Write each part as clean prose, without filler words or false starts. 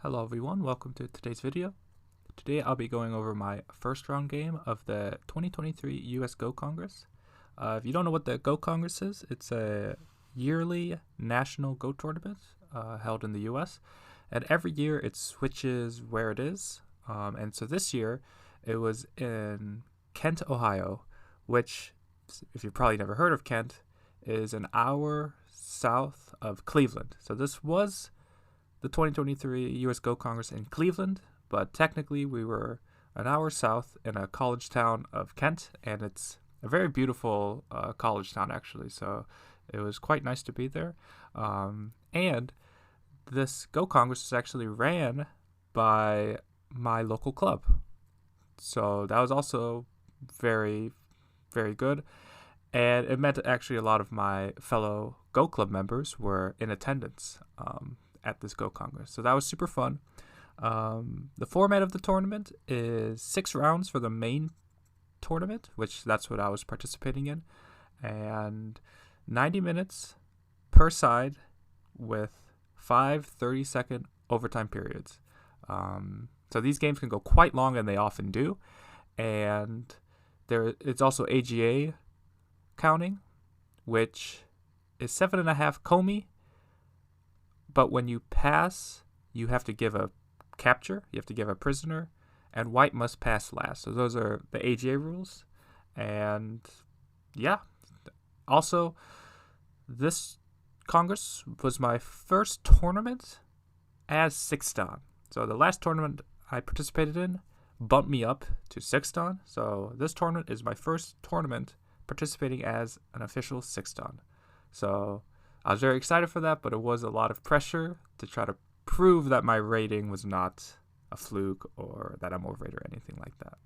Hello everyone, welcome to today's video. Today I'll be going over my first round game of the 2023 US Go Congress. If you don't know what the Go Congress is, it's a yearly national Go tournament held in the US. And every year it switches where it is. And so this year it was in Kent, Ohio, which, if you've probably never heard of Kent, is an hour south of Cleveland. So this was the 2023 US Go Congress in Cleveland, but technically we were an hour south in a college town of Kent, and it's a very beautiful college town actually, so it was quite nice to be there. And this Go Congress was actually ran by my local club, so that was also very, very good. And it meant actually a lot of my fellow Go Club members were in attendance at this Go Congress. So that was super fun. The format of the tournament is 6 rounds for the main tournament, which that's what I was participating in, and 90 minutes per side with 5 30-second overtime periods. So these games can go quite long, and they often do. And it's also AGA counting, which is 7.5 Komi. But when you pass, you have to give a capture, you have to give a prisoner, and white must pass last. So those are the AGA rules. And yeah, also, this Congress was my first tournament as 6th Dan. So the last tournament I participated in bumped me up to 6th Dan. So this tournament is my first tournament participating as an official 6th Dan. So I was very excited for that, but it was a lot of pressure to try to prove that my rating was not a fluke or that I'm overrated or anything like that.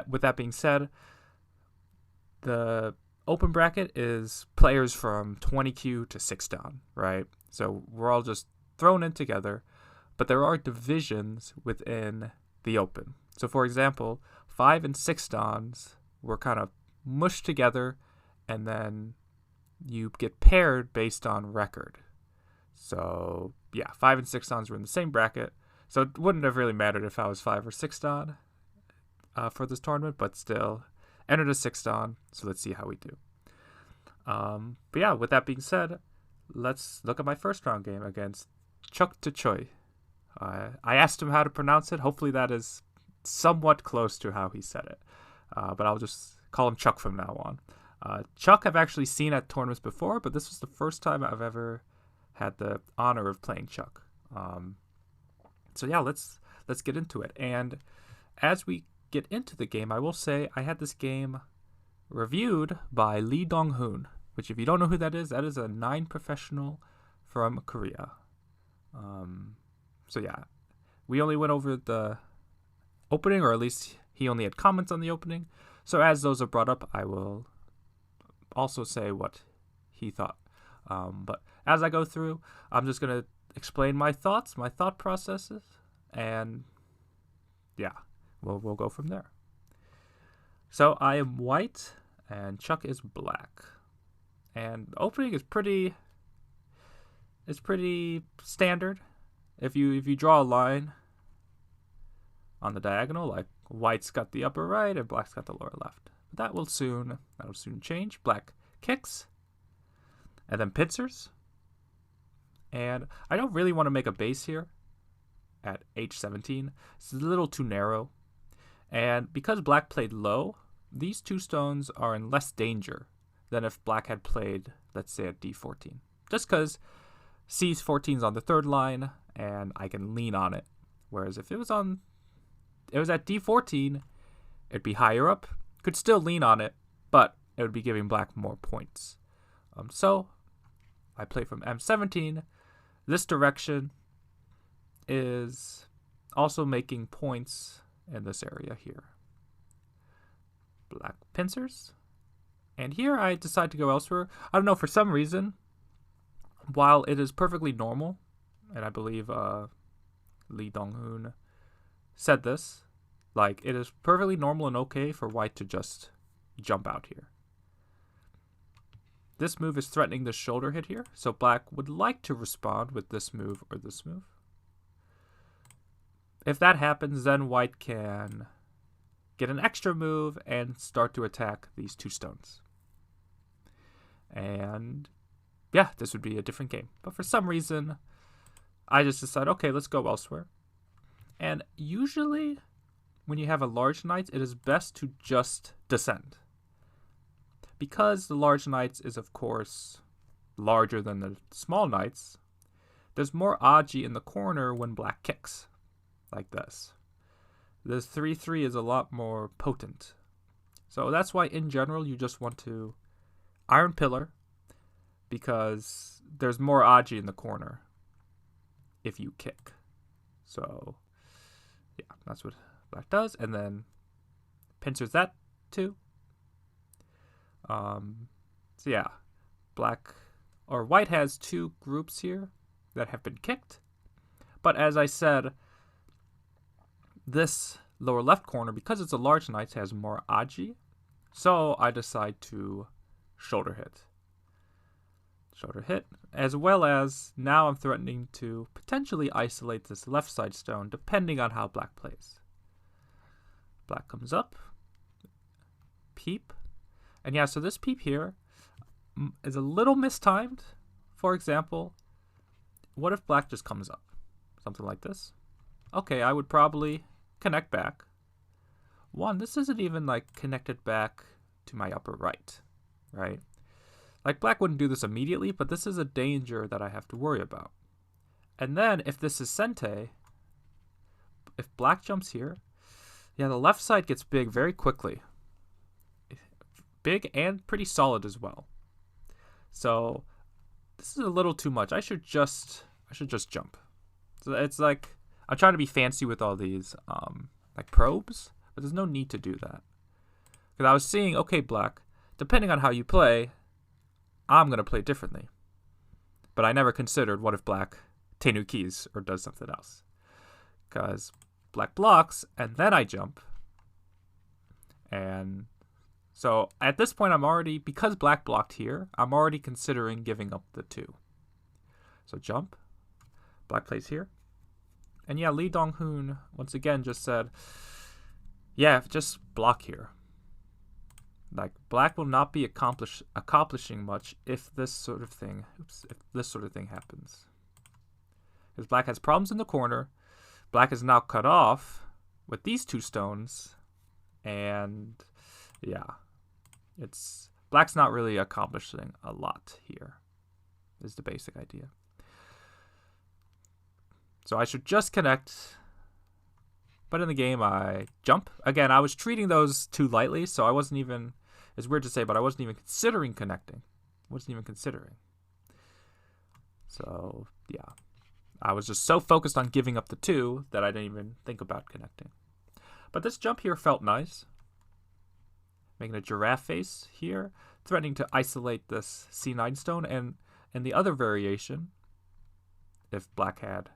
With that being said, the open bracket is players from 20Q to 6th Dan, right? So we're all just thrown in together, but there are divisions within the open. So for example, 5 and 6th Dans were kind of mushed together, and then you get paired based on record. So yeah, 5 and 6th Dans were in the same bracket, so it wouldn't have really mattered if I was 5 or 6th Dan for this tournament, but still entered a 6th Dan, so let's see how we do. But yeah, with that being said, let's look at my first round game against Cheuk To Tsui. I asked him how to pronounce it. Hopefully that is somewhat close to how he said it, but I'll just call him Chuck from now on. Chuck I've actually seen at tournaments before, but this was the first time I've ever had the honor of playing Chuck. So yeah, let's get into it. And as we get into the game, I will say I had this game reviewed by Lee Dong-hoon, which, if you don't know who that is a 9 professional from Korea. So yeah, we only went over the opening, or at least he only had comments on the opening. So as those are brought up, I will also say what he thought. But as I go through, I'm just going to explain my thoughts, my thought processes, and yeah, we'll go from there. So I am white, and Chuck is black. And the opening is pretty standard. If you draw a line on the diagonal, like white's got the upper right and black's got the lower left. That'll soon change. Black kicks, and then pincers. And I don't really want to make a base here at h17. It's a little too narrow. And because black played low, these 2 stones are in less danger than if black had played, let's say, at d14. Just because c14's on the 3rd line, and I can lean on it. Whereas if it was at d14, it'd be higher up. Could still lean on it, but it would be giving black more points. So I play from m17. This direction is also making points in this area here. Black pincers. And here I decide to go elsewhere. I don't know, for some reason, while it is perfectly normal, and I believe Lee Dong-hoon said this, like, it is perfectly normal and okay for white to just jump out here. This move is threatening the shoulder hit here, so black would like to respond with this move or this move. If that happens, then white can get an extra move and start to attack these 2 stones. And yeah, this would be a different game. But for some reason, I just decided, okay, let's go elsewhere. And usually, when you have a large knight, it is best to just descend. Because the large knights is, of course, larger than the small knights, there's more Aji in the corner when black kicks, like this. This 3-3 is a lot more potent. So that's why, in general, you just want to Iron Pillar, because there's more Aji in the corner if you kick. So, yeah, that's what black does. And then pincers that too. So yeah, white has 2 groups here that have been kicked. But as I said, this lower left corner, because it's a large knight, has more Aji. So I decide to shoulder hit. Shoulder hit, as well as now I'm threatening to potentially isolate this left side stone depending on how black plays. Black comes up, peep. And yeah, so this peep here is a little mistimed. For example, what if black just comes up? Something like this. Okay, I would probably connect back. This isn't even like connected back to my upper right, right? Like black wouldn't do this immediately, but this is a danger that I have to worry about. And then if this is Sente, if black jumps here, yeah, the left side gets big very quickly. Big and pretty solid as well. So this is a little too much. I should just jump. So it's like I'm trying to be fancy with all these like probes, but there's no need to do that. Because I was seeing, okay, black, depending on how you play, I'm gonna play differently. But I never considered what if black tenukis or does something else. Because black blocks and then I jump. And so at this point, because black blocked here, I'm already considering giving up the 2. So jump, black plays here. And yeah, Lee Dong-hoon once again just said, yeah, just block here. Like black will not be accomplishing much if this sort of thing happens. Because black has problems in the corner. Black is now cut off with these 2 stones. And yeah, black's not really accomplishing a lot here, is the basic idea. So I should just connect, but in the game I jump. Again, I was treating those 2 lightly, so I wasn't even, it's weird to say, but I wasn't even considering connecting. So yeah, I was just so focused on giving up the 2 that I didn't even think about connecting. But this jump here felt nice. Making a giraffe face here, threatening to isolate this C9 stone. And in the other variation, if black had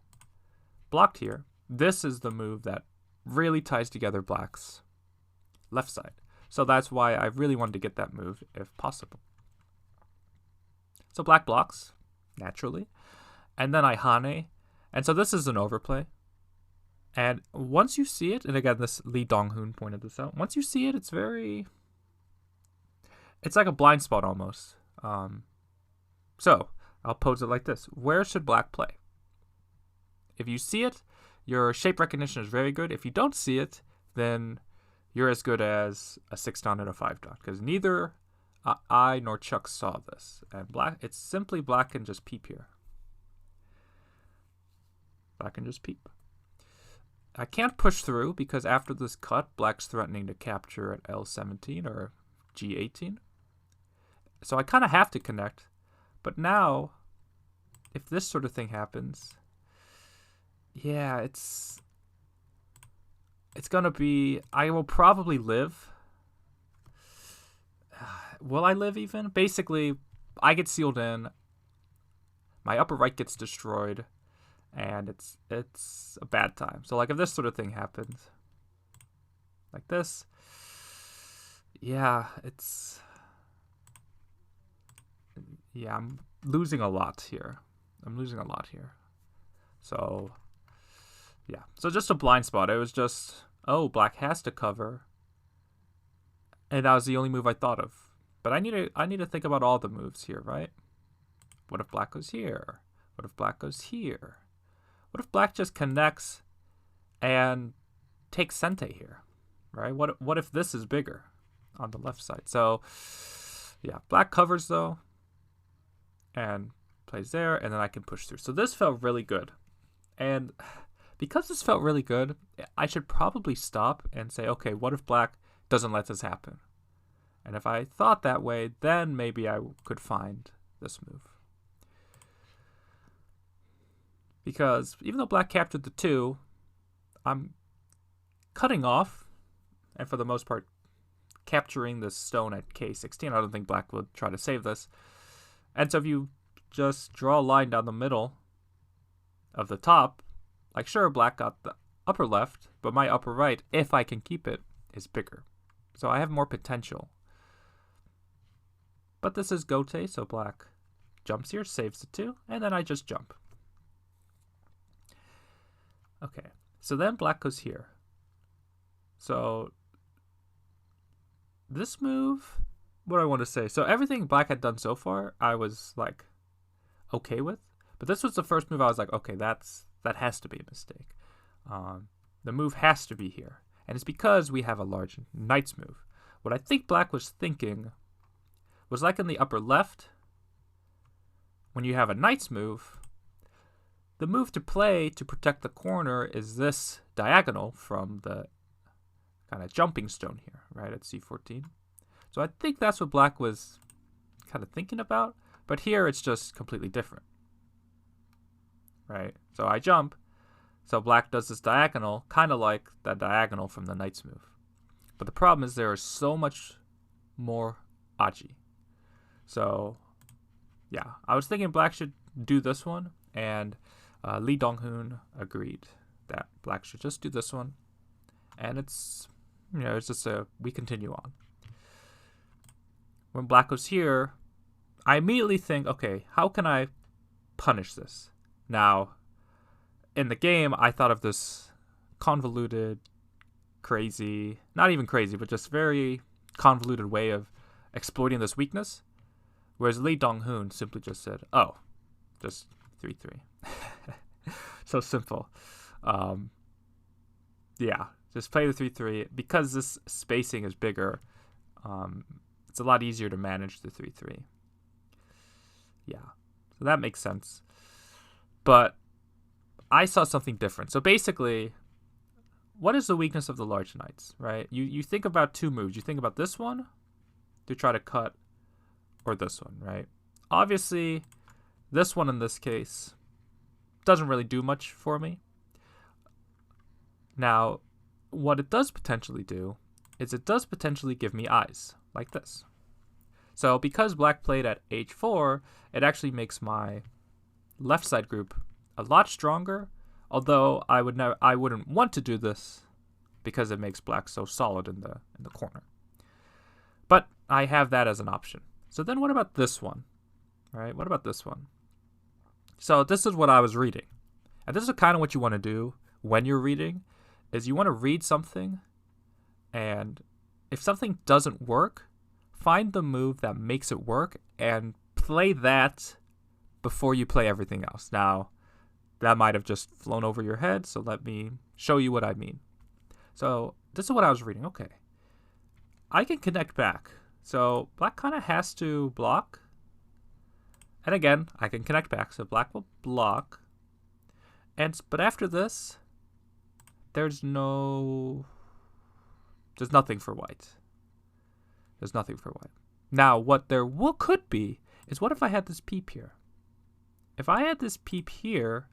blocked here, this is the move that really ties together black's left side. So that's why I really wanted to get that move if possible. So black blocks, naturally. And then I hane. And so this is an overplay. And once you see it, and again, this Lee Dong-hoon pointed this out, once you see it, it's like a blind spot almost. So I'll pose it like this. Where should black play? If you see it, your shape recognition is very good. If you don't see it, then you're as good as a 6-dan and a 5-dan. Because neither I nor Cheuk saw this. And it's simply black can just peep here. Black can just peep. I can't push through because after this cut, black's threatening to capture at L17 or G18. So I kind of have to connect. But now, if this sort of thing happens, yeah, it's going to be, I will probably live. Will I live even? Basically, I get sealed in. My upper right gets destroyed. And it's a bad time. So like if this sort of thing happens, like this, yeah, it's Yeah, I'm losing a lot here. So, yeah. So just a blind spot. It was just, oh, black has to cover. And that was the only move I thought of. But I need to think about all the moves here, right? What if black goes here? What if black goes here? What if black just connects and takes Sente here, right? What if this is bigger on the left side? So, yeah, black covers though, and plays there, and then I can push through. So this felt really good. And because this felt really good, I should probably stop and say, okay, what if black doesn't let this happen? And if I thought that way, then maybe I could find this move. Because even though black captured the 2, I'm cutting off, and for the most part, capturing this stone at K16. I don't think black would try to save this. And so if you just draw a line down the middle of the top, like sure, black got the upper left, but my upper right, if I can keep it, is bigger. So I have more potential. But this is Gote, so black jumps here, saves the 2, and then I just jump. Okay, so then black goes here. So this move, what do I want to say? So everything black had done so far, I was like okay with. But this was the first move I was like, okay, that has to be a mistake. The move has to be here. And it's because we have a large knight's move. What I think black was thinking was like in the upper left, when you have a knight's move, the move to play to protect the corner is this diagonal from the kind of jumping stone here, right, at C14. So I think that's what black was kind of thinking about, but here it's just completely different, right? So I jump, so black does this diagonal, kind of like that diagonal from the knight's move. But the problem is there is so much more aji. So, yeah, I was thinking black should do this one, and Lee Dong-hoon agreed that black should just do this one, and it's, you know, it's just we continue on. When black goes here, I immediately think, okay, how can I punish this? Now, in the game, I thought of this convoluted, crazy, not even crazy, but just very convoluted way of exploiting this weakness, whereas Lee Dong-hoon simply just said, oh, just 3-3. So simple. Yeah, just play the 3-3. Because this spacing is bigger, it's a lot easier to manage the 3-3. Yeah, so that makes sense. But I saw something different. So basically, what is the weakness of the large knights, right? You think about 2 moves. You think about this one to try to cut, or this one, right? Obviously, this one in this case doesn't really do much for me. Now, what it does potentially do is it does potentially give me eyes, like this. So because black played at H4, it actually makes my left side group a lot stronger, although I wouldn't want to do this because it makes black so solid in the corner. But I have that as an option. So then what about this one? Right? What about this one? So this is what I was reading. And this is kind of what you want to do when you're reading, is you want to read something, and if something doesn't work, find the move that makes it work and play that before you play everything else. Now, that might have just flown over your head, so let me show you what I mean. So this is what I was reading. Okay. I can connect back. So black kind of has to block. And again, I can connect back. So black will block. But after this, there's nothing for white. There's nothing for white. Now, what there could be is, what if I had this peep here? If I had this peep here,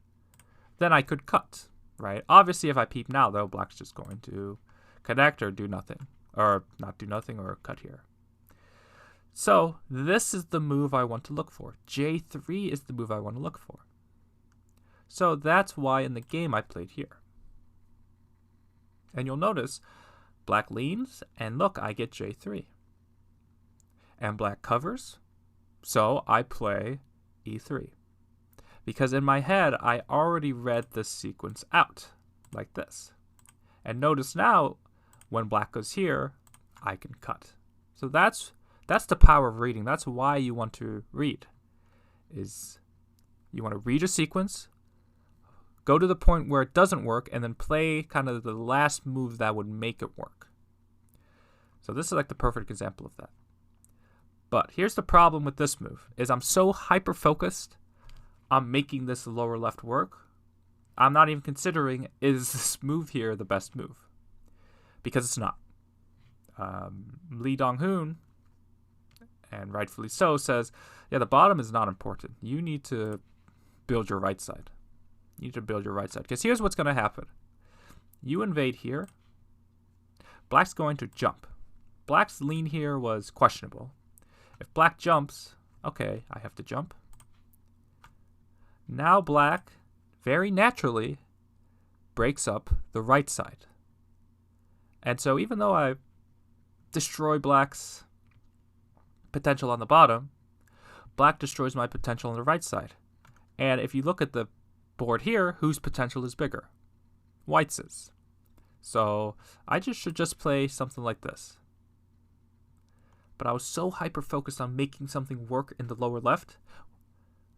then I could cut, right? Obviously, if I peep now, though, black's just going to connect or do nothing. Or not do nothing, or cut here. So this is the move I want to look for. J3 is the move I want to look for. So that's why in the game I played here. And you'll notice black leans, and look, I get J3. And black covers, So I play e3. Because in my head, I already read this sequence out, like this. And notice now, when black goes here, I can cut. So that's the power of reading. That's why you want to read. Is you want to read a sequence, go to the point where it doesn't work, and then play kind of the last move that would make it work. So this is like the perfect example of that. But here's the problem with this move, is I'm so hyper-focused on making this lower left work, I'm not even considering, is this move here the best move? Because it's not. Lee Dong-hoon, and rightfully so, says, yeah, the bottom is not important. You need to build your right side. You need to build your right side. Because here's what's going to happen. You invade here. Black's going to jump. Black's lean here was questionable. If black jumps, okay, I have to jump. Now black, very naturally, breaks up the right side. And so even though I destroy black's potential on the bottom, black destroys my potential on the right side. And if you look at the board here, whose potential is bigger? White's is. So I should just play something like this. But I was so hyper-focused on making something work in the lower left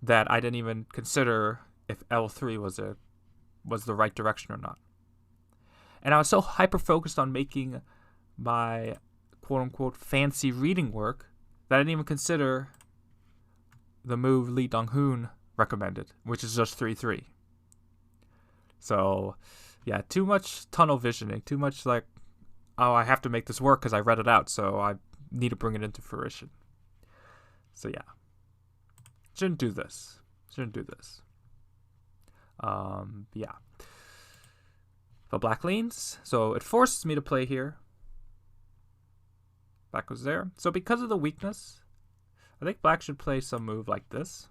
that I didn't even consider if L3 was the right direction or not. And I was so hyper-focused on making my quote-unquote fancy reading work that I didn't even consider the move Lee Dong-hoon recommended, which is just 3-3. So, yeah, too much tunnel visioning, too much like, oh, I have to make this work because I read it out, so I need to bring it into fruition. So, yeah. Shouldn't do this. Yeah. But black leans, so it forces me to play here. Black goes there. So because of the weakness, I think black should play some move like this.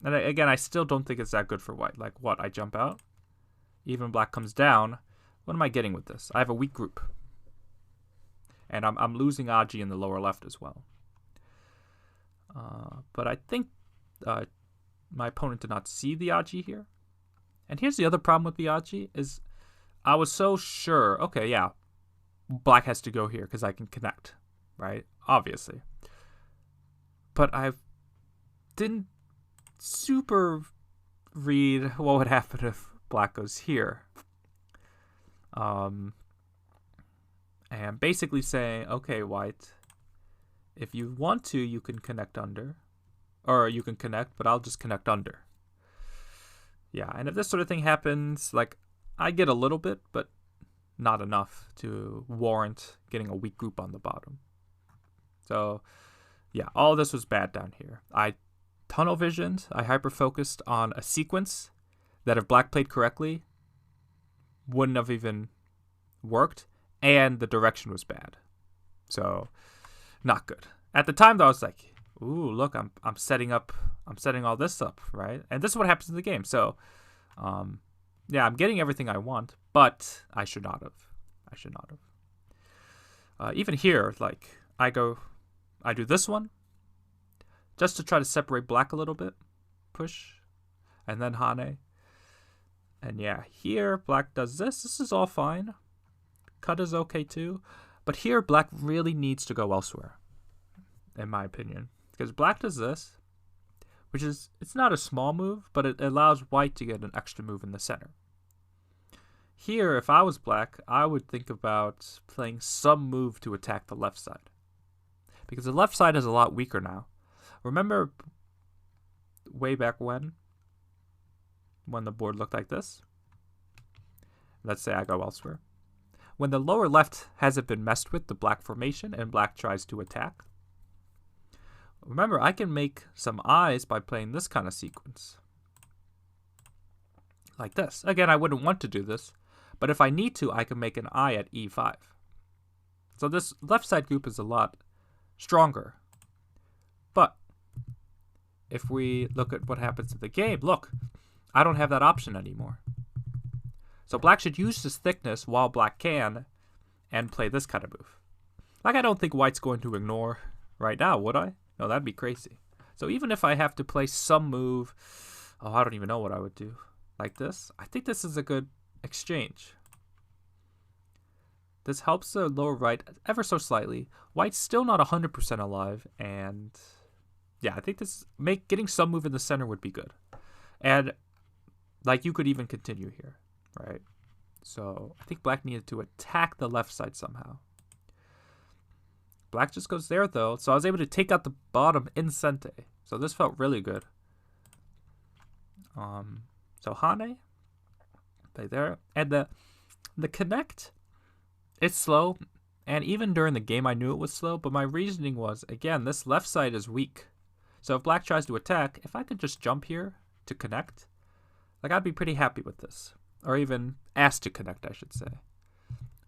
And again, I still don't think it's that good for white. Like what? I jump out. Even black comes down. What am I getting with this? I have a weak group. And I'm losing Aji in the lower left as well. But I think my opponent did not see the Aji here. And here's the other problem with the Aji is I was so sure, okay, yeah, black has to go here because I can connect, right? Obviously. But I didn't super read what would happen if black goes here. And basically saying, okay, white, if you want to, you can connect under. Or you can connect, but I'll just connect under. Yeah, and if this sort of thing happens, like, I get a little bit, but not enough to warrant getting a weak group on the bottom. So, yeah, all this was bad down here. I tunnel visioned, I hyper-focused on a sequence that if black played correctly, wouldn't have even worked, and the direction was bad. So, not good. At the time, though, I was like, ooh, look, I'm setting all this up, right? And this is what happens in the game. So, yeah, I'm getting everything I want, but I should not have. Even here, like, I do this one just to try to separate black a little bit. Push. And then Hane. And yeah, here, black does this. This is all fine. Cut is okay too. But here, black really needs to go elsewhere, in my opinion. Because black does this, which is, it's not a small move, but it allows white to get an extra move in the center. Here, if I was black, I would think about playing some move to attack the left side. Because the left side is a lot weaker now. Remember way back when the board looked like this? Let's say I go elsewhere. When the lower left hasn't been messed with, the black formation, and black tries to attack. Remember, I can make some eyes by playing this kind of sequence. Like this. Again, I wouldn't want to do this, but if I need to, I can make an eye at e5. So this left side group is a lot stronger. But if we look at what happens in the game, look, I don't have that option anymore. So black should use this thickness while black can and play this kind of move. Like, I don't think white's going to ignore right now, would I? No, that'd be crazy. So even if I have to play some move, oh, I don't even know what I would do. Like this, I think this is a good exchange. This helps the lower right ever so slightly. White's still not 100% alive, and yeah, I think getting some move in the center would be good. And like you could even continue here, right? So I think black needed to attack the left side somehow. Black just goes there though, so I was able to take out the bottom in Sente. So this felt really good. So Hane, play there, and the connect, it's slow, and even during the game I knew it was slow. But my reasoning was, again, this left side is weak. So if black tries to attack, if I could just jump here to connect, like I'd be pretty happy with this, or even ask to connect, I should say.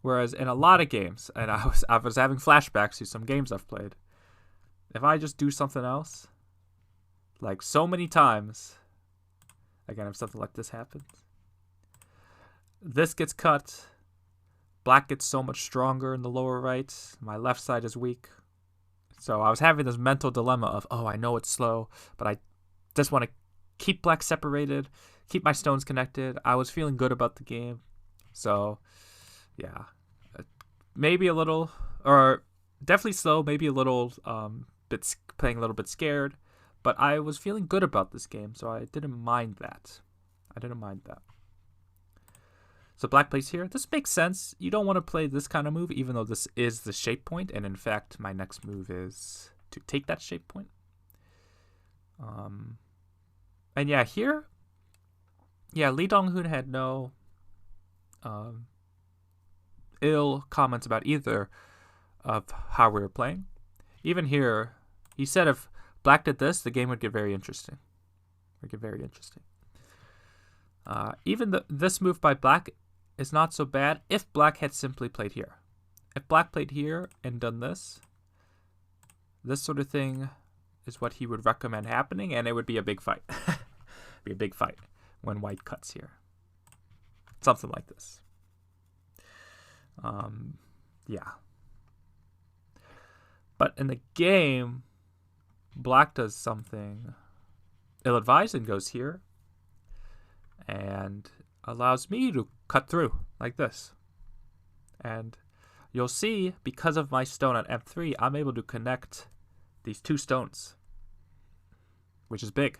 Whereas in a lot of games, and I was having flashbacks to some games I've played, if I just do something else, like so many times, again, if something like this happens, this gets cut, black gets so much stronger in the lower right, my left side is weak. So I was having this mental dilemma of, oh, I know it's slow, but I just want to keep black separated, keep my stones connected. I was feeling good about the game. So yeah, maybe a little, or definitely slow, maybe a little playing a little bit scared, but I was feeling good about this game, so I didn't mind that. So black plays here. This makes sense. You don't want to play this kind of move, even though this is the shape point, and in fact, my next move is to take that shape point. And yeah, here, yeah, Lee Dong-hoon had no ill comments about either of how we were playing. Even here, he said if black did this, the game would get very interesting. Even this move by black is not so bad if black had simply played here. If black played here and done this sort of thing is what he would recommend happening, and it would be a big fight. Be a big fight when white cuts here. Something like this. Yeah. But in the game, black does something ill-advised and goes here and allows me to cut through like this. And you'll see, because of my stone at M3, I'm able to connect these two stones, which is big.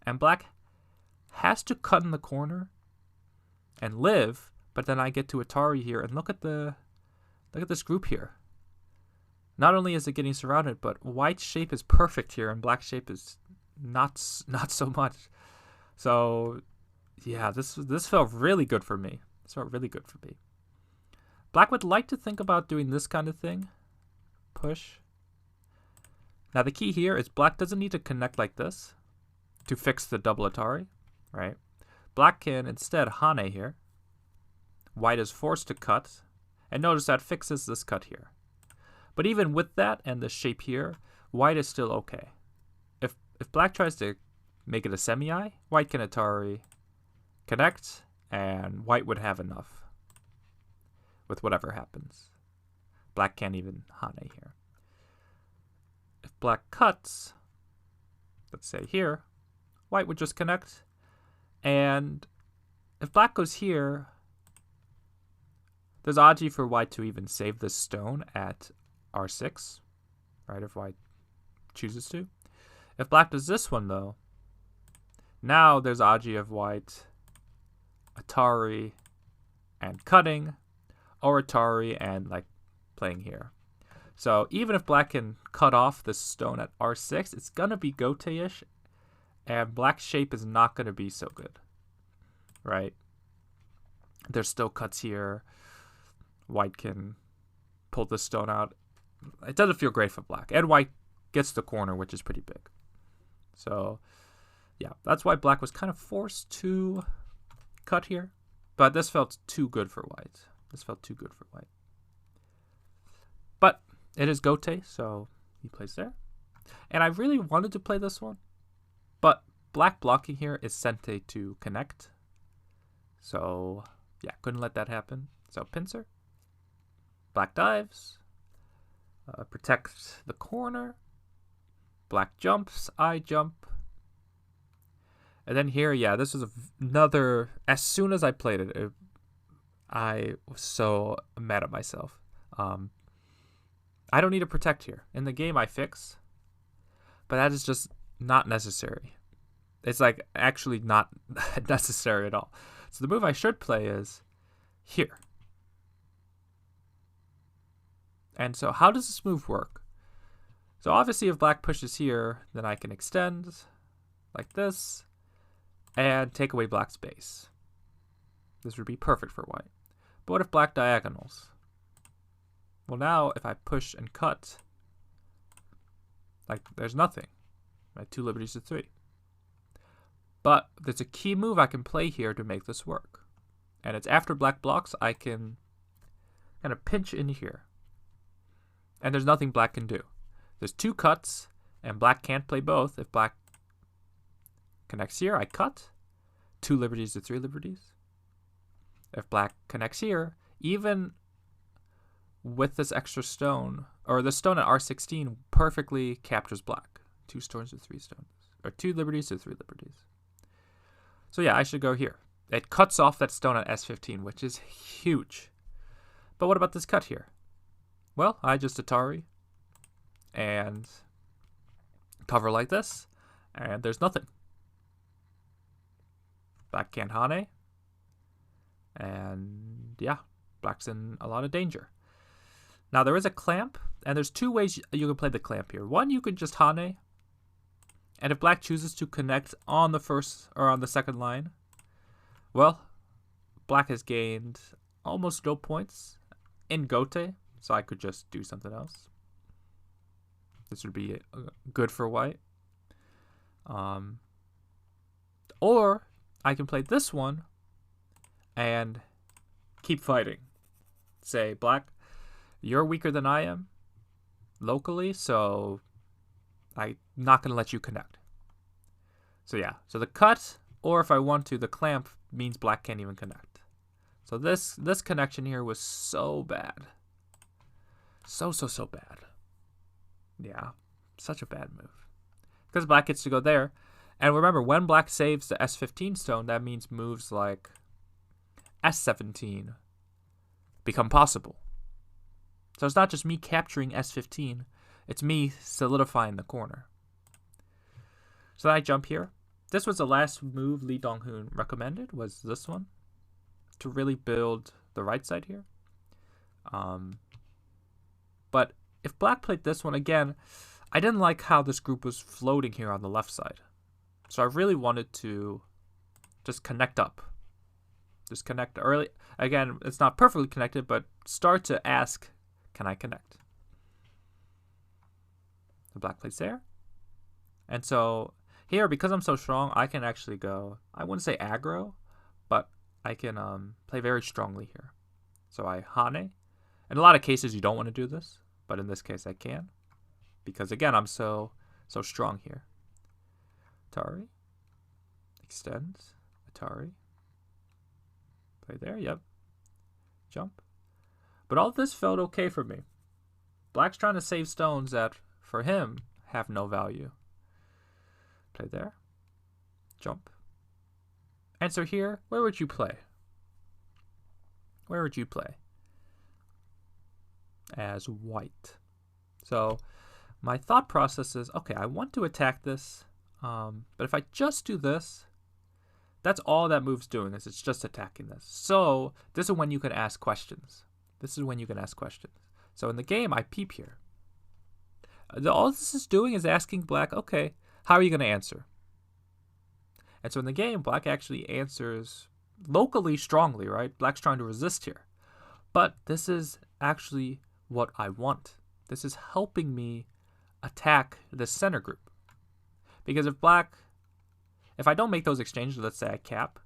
And black has to cut in the corner and live, but then I get to Atari here, and look at this group here. Not only is it getting surrounded, but white's shape is perfect here, and black's shape is not so much. So yeah, this felt really good for me. Black would like to think about doing this kind of thing. Push. Now the key here is black doesn't need to connect like this to fix the double Atari, right? Black can instead Hane here. White is forced to cut, and notice that fixes this cut here. But even with that and the shape here, white is still okay. If black tries to make it a semi-eye, white can Atari connect, and white would have enough with whatever happens. Black can't even Hane here. If black cuts, let's say here, white would just connect, and if black goes here, there's Aji for white to even save this stone at R6, right, if white chooses to. If black does this one, though, now there's Aji of white, Atari, and cutting, or Atari and, like, playing here. So even if black can cut off this stone at R6, it's going to be Gote-ish, and black's shape is not going to be so good, right? There's still cuts here. White can pull this stone out. It doesn't feel great for black. And white gets the corner, which is pretty big. So, yeah, that's why black was kind of forced to cut here. But this felt too good for white. But it is Gote, so he plays there. And I really wanted to play this one. But black blocking here is Sente to connect. So, yeah, couldn't let that happen. So, pincer. Black dives. Protects the corner. black jumps, I jump. And then here, yeah, this was another... As soon as I played it, I was so mad at myself. I don't need to protect here. In the game, I fix. But that is just not necessary. It's like actually not necessary at all. So the move I should play is here. And so how does this move work? So obviously if black pushes here, then I can extend like this and take away black's base. This would be perfect for white. But what if black diagonals? Well, now if I push and cut, like there's nothing. Right? 2 liberties to 3. But there's a key move I can play here to make this work. And it's after black blocks, I can kind of pinch in here. And there's nothing black can do. There's 2 cuts, and black can't play both. If black connects here, I cut. 2 liberties to 3 liberties. If black connects here, even with this extra stone, or the stone at R16 perfectly captures black. 2 stones to 3 stones. Or 2 liberties to 3 liberties. So yeah, I should go here. It cuts off that stone at S15, which is huge. But what about this cut here? Well, I just Atari and cover like this, and there's nothing. Black can't Hane, and yeah, black's in a lot of danger. Now there is a clamp, and there's 2 ways you can play the clamp here. One, you could just Hane, and if black chooses to connect on the first or on the second line, well, black has gained almost no points in Gote, so I could just do something else. This would be good for white. Or I can play this one and keep fighting. Say, black, you're weaker than I am locally, so I'm not going to let you connect. So yeah, so the cut, or if I want to, the clamp means black can't even connect. So this connection here was so bad. So bad. Yeah, such a bad move. Because black gets to go there. And remember, when black saves the S15 stone, that means moves like S17 become possible. So it's not just me capturing S15, it's me solidifying the corner. So then I jump here. This was the last move Lee Dong-hoon recommended, was this one, to really build the right side here. But if black played this one, again, I didn't like how this group was floating here on the left side. So I really wanted to just connect up. Just connect early. Again, it's not perfectly connected, but start to ask, can I connect? The black plays there. And so here, because I'm so strong, I can actually go, I wouldn't say aggro, but I can play very strongly here. So I Hane. In a lot of cases, you don't want to do this, but in this case, I can. Because again, I'm so strong here. Atari. Extends. Atari. Play there, yep. Jump. But all this felt okay for me. Black's trying to save stones that, for him, have no value. Play there. Jump. And so here, where would you play? Where would you play? As white. So my thought process is, okay, I want to attack this, but if I just do this, that's all that move's doing, is it's just attacking this. So this is when you can ask questions. This is when you can ask questions. So in the game, I peep here. All this is doing is asking black, okay, how are you going to answer? And so in the game, black actually answers locally strongly, right? Black's trying to resist here. But this is actually what I want. This is helping me attack the center group. Because if I don't make those exchanges, let's say I cap,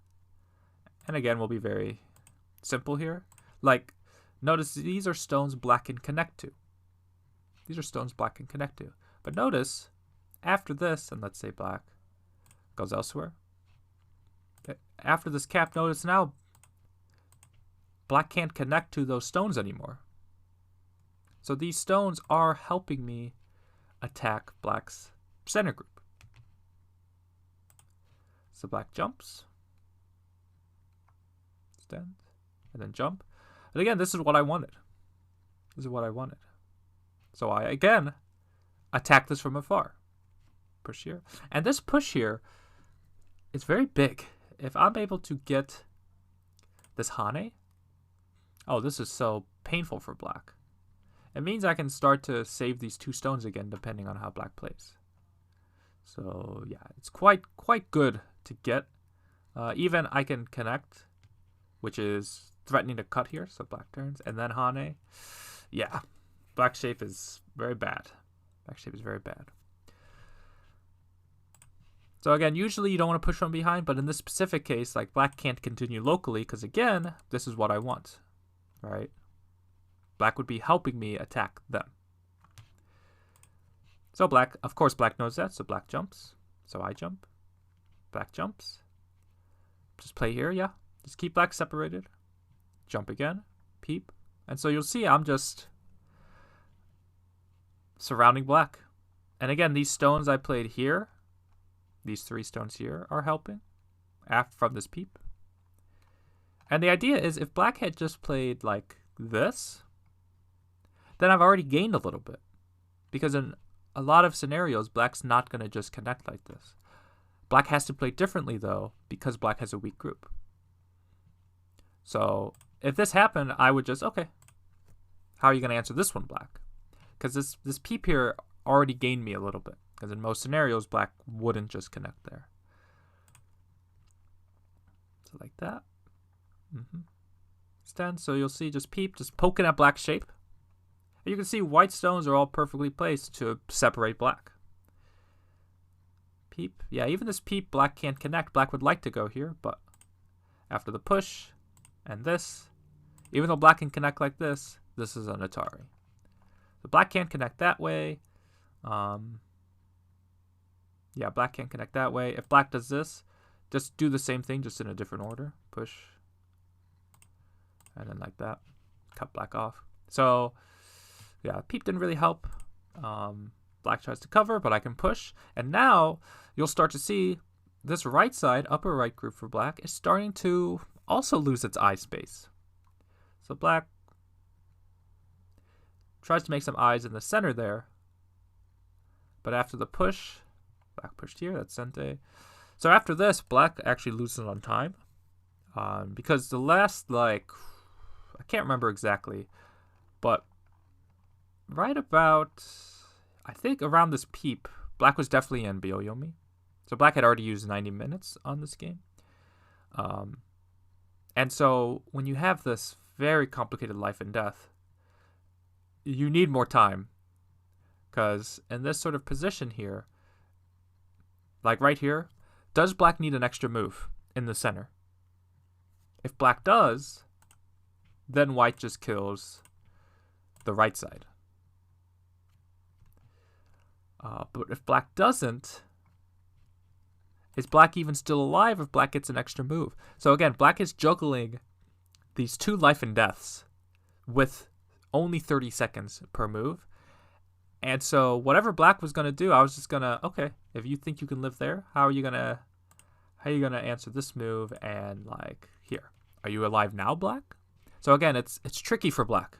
and again, we'll be very simple here. Like, notice these are stones black can connect to. These are stones black can connect to. But notice, after this, and let's say black goes elsewhere, after this cap, notice now black can't connect to those stones anymore. So these stones are helping me attack black's center group. So black jumps, stand, and then jump. And again, this is what I wanted. This is what I wanted. So I, again, attack this from afar. Push here. And this push here is very big. If I'm able to get this Hane, oh, this is so painful for black. It means I can start to save these 2 stones again, depending on how black plays. So yeah, it's quite good to get. Even I can connect, which is threatening to cut here, so black turns, and then Hane. Yeah, black shape is very bad. Black shape is very bad. So again, usually you don't want to push from behind, but in this specific case, like black can't continue locally because again, this is what I want, right? Black would be helping me attack them. So black, of course, black knows that, so black jumps. So I jump. Black jumps. Just play here, yeah. Just keep black separated. Jump again. Peep. And so you'll see I'm just surrounding black. And again, these stones I played here, these 3 stones here are helping from this peep. And the idea is if black had just played like this, then I've already gained a little bit. Because in a lot of scenarios, black's not going to just connect like this. Black has to play differently, though, because black has a weak group. So if this happened, I would just, okay, how are you going to answer this one, black? Because this peep here already gained me a little bit. Because in most scenarios, black wouldn't just connect there. So like that. Stand, so you'll see just peep, just poking at black shape. You can see white stones are all perfectly placed to separate black. Peep. Yeah, even this peep, black can't connect. Black would like to go here, but after the push and this, even though black can connect like this, this is an Atari. So black can't connect that way. Yeah, black can't connect that way. If black does this, just do the same thing, just in a different order. Push. And then like that. Cut black off. So yeah, peep didn't really help. Black tries to cover, but I can push. And now you'll start to see this right side, upper right group for black, is starting to also lose its eye space. So black tries to make some eyes in the center there. But after the push, black pushed here, that's Sente. So after this, black actually loses on time. Because the last, like, I can't remember exactly, but right about, I think around this peep, black was definitely in Byoyomi. So black had already used 90 minutes on this game. And so when you have this very complicated life and death, you need more time. Because in this sort of position here, like right here, does black need an extra move in the center? If black does, then white just kills the right side. But if black doesn't, is black even still alive if black gets an extra move? So again, black is juggling these 2 life and deaths with only 30 seconds per move. And so whatever black was going to do, I was just going to, okay, if you think you can live there, how are you going to answer this move? And like here, are you alive now, black? So again, it's tricky for black.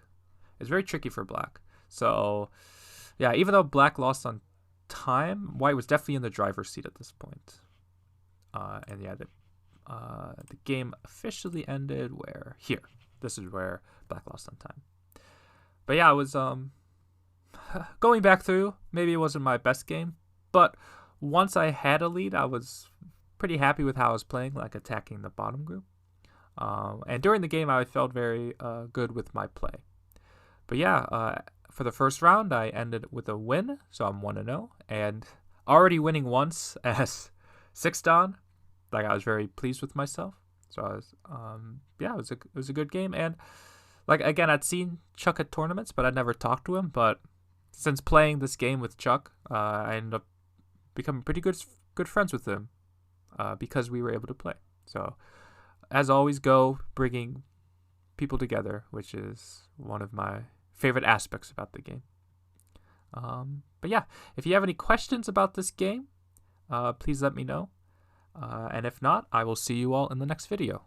It's very tricky for black. So yeah, even though black lost on time, white was definitely in the driver's seat at this point. And yeah, the game officially ended where here. This is where black lost on time. But yeah, I was going back through, maybe it wasn't my best game, but once I had a lead, I was pretty happy with how I was playing, like attacking the bottom group. And during the game, I felt very good with my play. But yeah, for the first round, I ended with a win, so I'm 1-0, and already winning once as 6 Dan. Like, I was very pleased with myself. So I was, yeah, it was a good game. And like, again, I'd seen Cheuk at tournaments, but I'd never talked to him. But since playing this game with Cheuk, I ended up becoming pretty good friends with him because we were able to play. So as always, go bringing people together, which is one of my favorite aspects about the game. But yeah, if you have any questions about this game, please let me know. And if not, I will see you all in the next video.